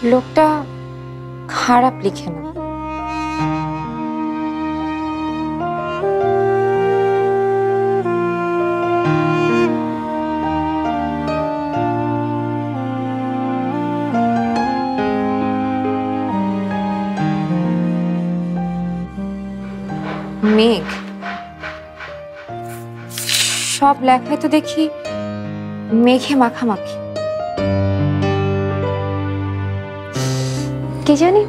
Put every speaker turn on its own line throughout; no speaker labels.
লোকটা খারাপ লিখে না। মেঘ, সব লেখায় তো দেখি মেঘে মাখামাখি। কি জানি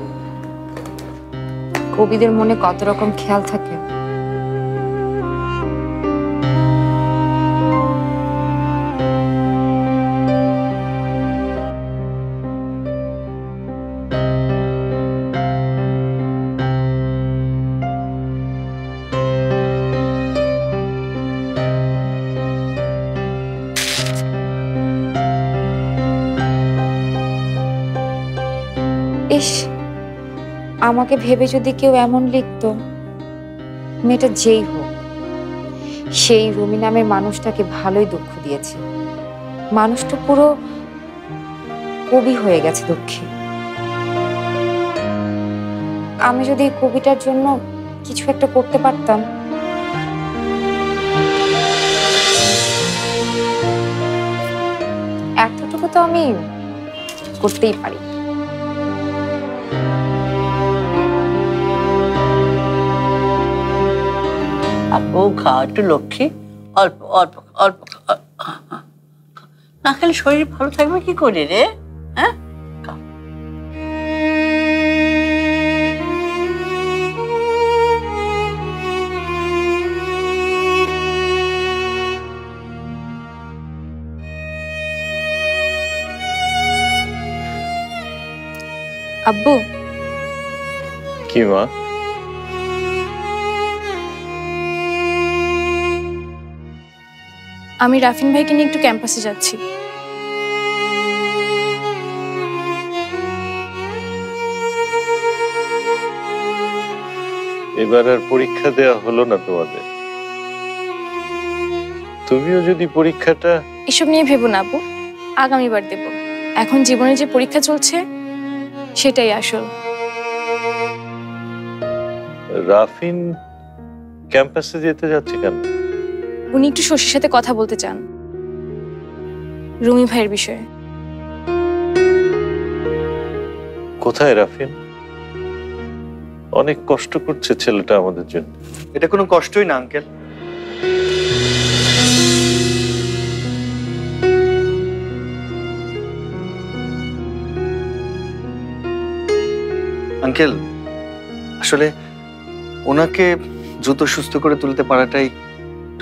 কবিদের মনে কত রকম খেয়াল থাকে। ইস, আমাকে ভেবে যদি কেউ এমন লিখতো, মেয়েটা যেই হোক, সেই রুমি নামের মানুষটাকে ভালোই দুঃখ দিয়েছে। মানুষটা পুরো কবি হয়ে গেছে দুঃখে। আমি যদি এই কবিটার জন্য কিছু একটা করতে পারতাম। এতটুকু তো আমি করতেই পারি।
আপু খাওয়া একটু লক্ষ্মী, অল্প অল্প অল্প না খেলে শরীর ভালো থাকবে কি করে রে? হ্যাঁ,
আব্বু,
কি মা?
আমি রাফিন ভাইকে নিয়ে একটু ক্যাম্পাসে যাচ্ছি।
এবার আর পরীক্ষা দেওয়া হলো না তোমাদের। তুমিও যদি পরীক্ষাটা...
এসব নিয়ে ভেবো না আব্বু, আগামীবার দেব। এখন জীবনে যে পরীক্ষা চলছে সেটাই আসল।
রাফিন ক্যাম্পাসে যেতে যাচ্ছে কেন?
উনি একটু শশীর সাথে কথা বলতে চান রুমি ভাইয়ের বিষয়ে।
কোথায় রাফিন? অনেক কষ্ট করছে ছেলেটা আমাদের জন্য।
এটা কোনো কষ্টই না আঙ্কেল। আঙ্কেল, আসলে ওনাকে দ্রুত সুস্থ করে তুলতে পারাটাই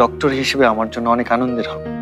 ডক্টর হিসেবে আমার জন্য অনেক আনন্দের হবে।